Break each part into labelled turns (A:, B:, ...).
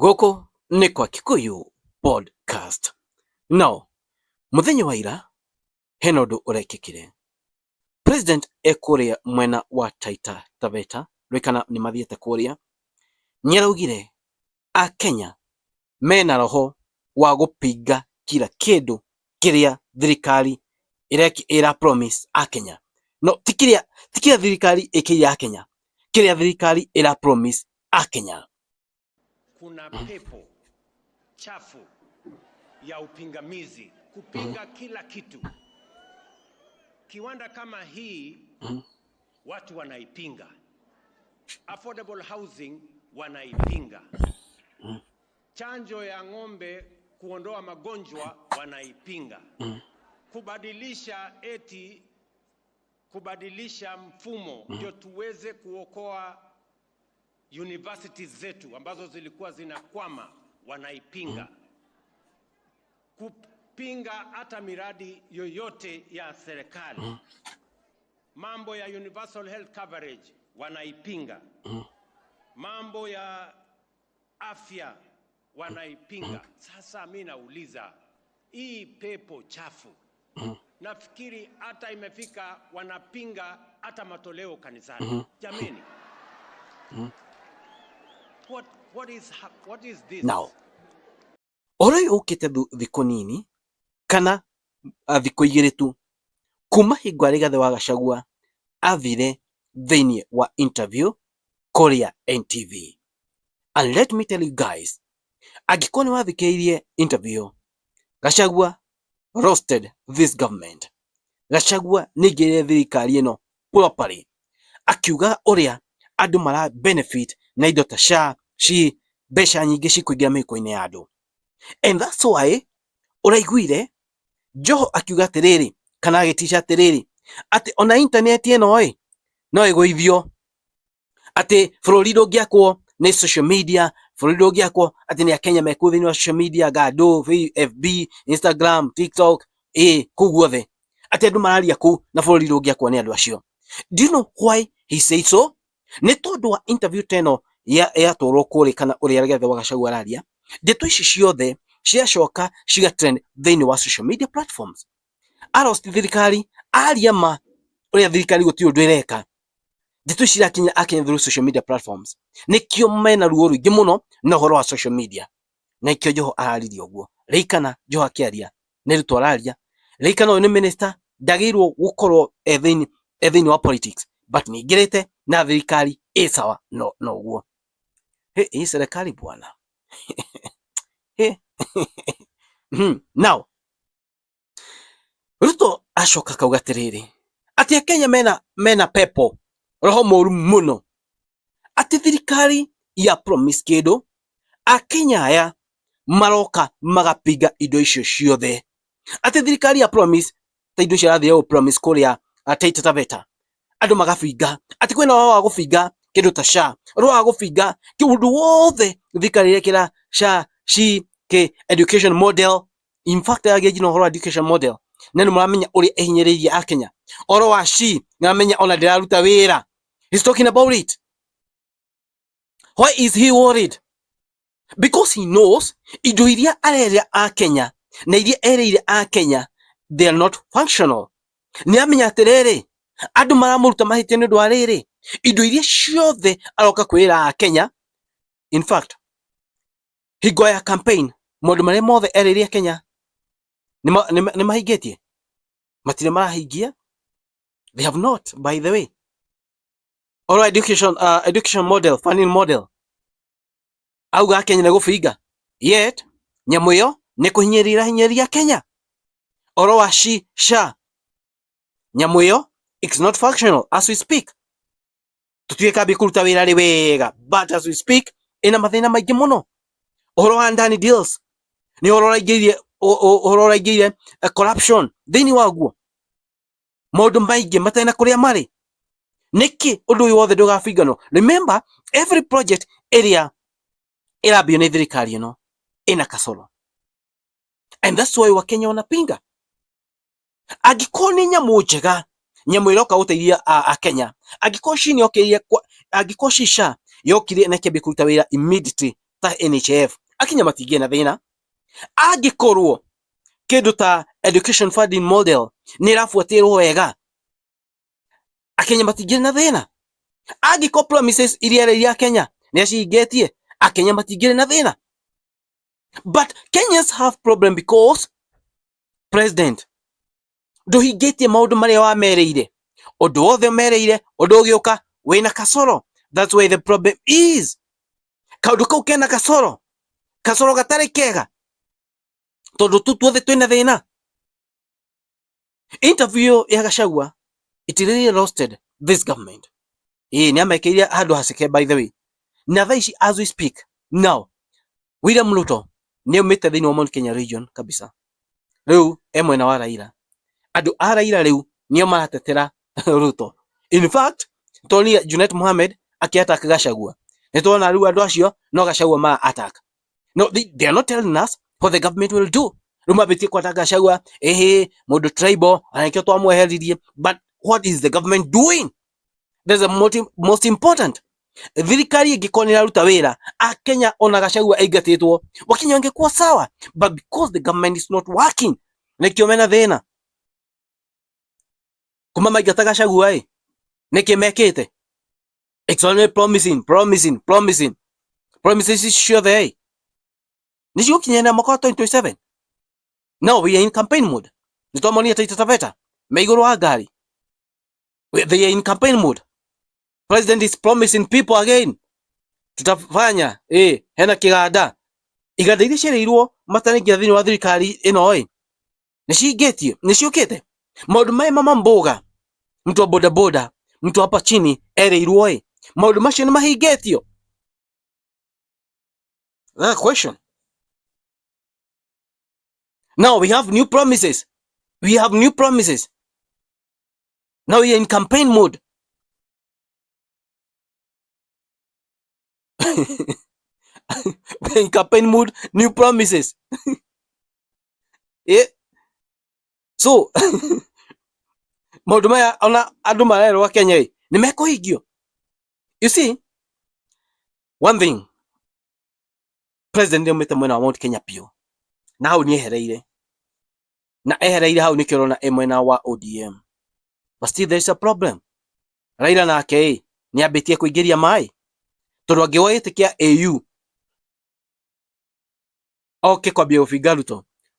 A: Gũkũ nĩ kwa Kikuyu podcast. No, mũthenya wa ira hena ũndũ ũrekĩkire. President ekũrĩa mwena wa Taita Taveta, rwĩkana nĩ mathiĩte kũrĩa, nĩaraugire Akenya mena roho wa gũpinga kila kĩndũ kĩrĩa thirikari ĩra promise Akenya. No, ti kĩrĩa thirikari ĩkĩire Akenya, kĩrĩa thirikari ĩra promise Akenya.
B: Kuna pepo chafu ya upingamizi kupinga kila kitu. Kiwanda kama hii watu wanaipinga. Affordable housing wanaipinga. Chanjo ya ng'ombe kuondoa magonjwa wanaipinga. Kubadilisha mfumo ndio tuweze kuokoa universities zetu ambazo zilikuwa zinakwama wanaipinga. Kupinga hata miradi yoyote ya serikali. Mambo ya universal health coverage wanaipinga. Mambo ya afya wanaipinga. Sasa mimi nauliza, hii pepo chafu nafikiri hata imefika wanapinga hata matoleo kanisani. Jameni. What is this?
A: Now, ore ukite thiko nini kana thiko igĩrĩ tu kuma hingo Rigathi wa Gachagua athire thĩinĩ wa interview kũrĩa NTV. And let me tell you guys, angĩkorwo nĩ wathikĩrĩirie interview, Gachagua roasted this government. Gachagua nĩaingĩrire thirikari ĩno properly, akiuga ũrĩa andũ mara benefit na indo ta SHA, mbeca nyingĩ cikũingĩra mĩhuko-inĩ ya andũ. And that's why ũraiguire Joho akiuga atĩrĩrĩ, kana agĩticia atĩrĩrĩ, atĩ ona internet ĩno no ĩgũithio, atĩ bũrũri ndũngĩakwo nĩ social media, bũrũri ndũngĩakwo atĩ nĩ Akenya mekũu thĩinĩ wa social media, Gado, FB, Instagram, TikTok, kũu guothe, atĩ andũ mararia kũu na bũrũri ndũngĩakwo nĩ andũ acio. Do you know why he said so? Nĩ tondũ wa interview teno yatwarwo kũrĩ kana ũrĩa Rigathi wa Gachagua araria, ndeto ici ciothe ciacoka ciga trend thĩinĩ wa social media platforms. Arosti thirikari, aria ma ũrĩa thirikari gũtirĩ ũndũ ĩreka. Ndeto ici irakinya Akenya through social media platforms. Nĩkĩo mena ruo rũingĩ mũno na ũhoro wa social media. Na nĩkĩo Joho araririe ũguo. Rĩikana Joho akĩaria nĩ rĩtwa araria. Rĩikana ũyũ nĩ minister, ndagĩrĩirwo gũkorwo thĩinĩ wa politics, but nĩaingĩrĩte na thirikari sawa no ũguo. Hii serikali bwana. Now, Ruto acoka kauga atĩrĩrĩ, atĩ Akenya mena pepo, roho mũru mũno, atĩ thirikari ya promise kĩndũ, Akenya aya maroka magapinga indo icio ciothe. Atĩ thirikari ya promise ta indo icio arathire promise kũrĩa Taita Taveta, andũ magabinga, atĩ kwĩna wa gũbinga kĩndũ ta SHA, wa gũbinga kĩndũ wothe thirikari ĩrekĩra SHA, education model. In fact, agĩnji no horo education model, na nĩ mũramenya ũrĩa ehinyĩrĩirie Akenya. Oro wa nĩamenya ona ndĩraruta wĩra. He's talking about it. Why is he worried? Because he knows indo iria arerĩa Akenya na iria ereire Akenya, they are not functional. Nĩamenya atĩrĩrĩ, andũ maramũruta mahĩtia nĩ ũndũ wa rĩrĩ, indo iria ciothe aroka kwĩra Akenya. In fact, hingo ya campaign, maũndũ marĩa mothe ereire Akenya nĩ mahingĩtie, matirĩ marahingia. They have not, by the way. All education model, funding model, auga Akenya nĩ gũbinga, yet nyamũ ĩyo nĩ kũhinyĩrĩria Kenya. Oro wa SHA, nyamũ ĩyo it's not functional as we speak. Tũtuĩka kũruta wĩra rĩ wega, but as we speak ina mathĩna maingĩ mũno. Ũhoro wa ndani deals nĩ ũhoro ũraingĩire corruption thĩinĩ waguo, maũndũ maingĩ matena kũrĩa marĩ. Nĩkĩ ũndũ ũyũ wothe ndũgabinganwo? Remember, every project ĩrĩa ĩrambio nĩ thirikari ĩno ĩna kasoro, and that's why Wakenya wanapinga. Angĩkorwo nĩ nyamũ njega, nyamũ ĩroka gũteithia Akenya, angĩkorwo SHA yokire na kĩambia kũruta wĩra immediately ta NHF akinya matingie na thina angikorwo kindu ta education funding model ni rafuatirwo wega Akenya matingie na thina angiko promises iria Kenya ni acingetie Akenya matingie na thina. But Kenyans have problem because president nduhingitie maundu maria wamereire undu wothe mereire undu ugiuka wina kasoro. That's why the problem is kaundu kau kena kasoro gatari kega tondu tuothe twina thina. Interview ya Gachagua it really roasted this government. Ni amekiria handu haceke by the way. Na thaici as we speak now William Ruto ni umite thini wa Mount Kenya region kabisa. Riu mwena wa Raila. Andu a Raila riu nio maratetera Ruto. In fact, Tony Junet Mohamed akiattack Gachagua. Nitona riu andu acio no Gachagua ma attack. No, they are not telling us what the government will do. Ruma bitie kwa Gachagua, mundu tribal, anakio twamweheririe. But what is the government doing? That's the most important. Thirikari ingikonera ruta wira, Akenya ona Gachagua aingatitwo, Wakenya wangekuwa sawa. But because the government is not working, nikio mena thina. Kuma maigata Gachagua niki mekite. It's only promising. Promises is sure they. Nisio kinyana mwaka 2027. Now we are in campaign mode. Nitomoni Taita Taveta. Meiguru wa gari. They are in campaign mode. President is promising people again. Tutafanya hena kiganda. Iganda iria cireirwo matarengia thini wa thirikari ino nishigetio nishiukite. Maundu mai mama mboga. Mtu wa boda boda, mtu hapa chini ereirwo maundu macio ni mahingetio. That's a question. Now we have new promises. Now we are in campaign mode. We're in campaign mode, new promises. So, maundu maya ona andu marerwa Kenya ni mekuhingio. You see, one thing, president umite mwena wa Mount Kenya pio. Na hau ni ehereire. Na ehereire hau nikio rona mwena wa ODM. But still there is a problem. Raila nake ni ambitie kuingiria mai. Tondu angiwoitikia AU. Okay, kwambia ufinga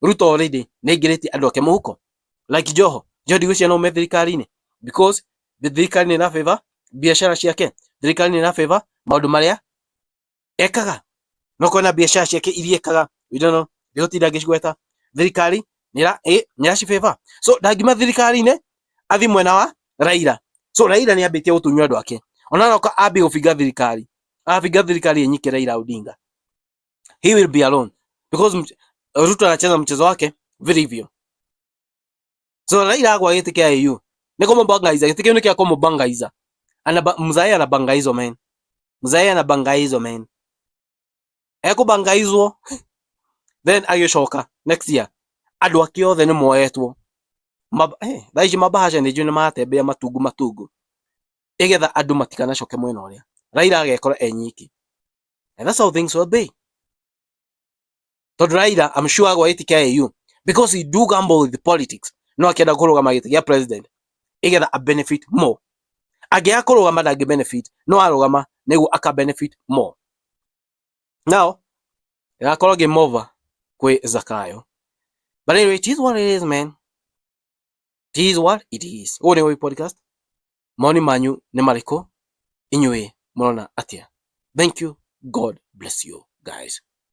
A: Ruto already ni ingiriti andu ake muhuko. Like Joho ndigucia no me thirikari-ini because the thirikari ni na favor biashara ciake. Thirikari ni na favor maundu maria ekaga. No kona biashara ciake iria ekaga. We don't know. Ndigutira ngicigweta. Thirikari ni ci favor. So ndangima thirikari-ini athi mwena wa Raila. So Raila ni ambitie gutunywa andu ake. Ona noka ambi gufinga thirikari. Afinga thirikari enyike Raila Odinga. He will be alone because Ruto anacheza mchezo wake vilivyo. So Raila agwa gitikia AU. Niko mbangaiza gitikio nikia ko mbangaiza. Mzaya na bangaizo man. Eko bangaizwo then agishoka next year. Andu ake othe ni moetwo. Thaici mabahasha ni june matembea matungu. Igetha andu matikana coke mwena uria. Raila agekora enyiki. And that's how things will be. Tondu Raila, I'm sure agwa gitikia AU because he do gamble with the politics. No akienda kurugama giti ya president igetha a benefit more. Agia kurugama ndangi benefit no arugama niguo aka benefit more. Now igakorwo game over kwi Zakayo. But anyway, it is what it is, man. It is what it is. One podcast. Moni manyu ni mariko inywe murona atia. Thank you. God bless you guys.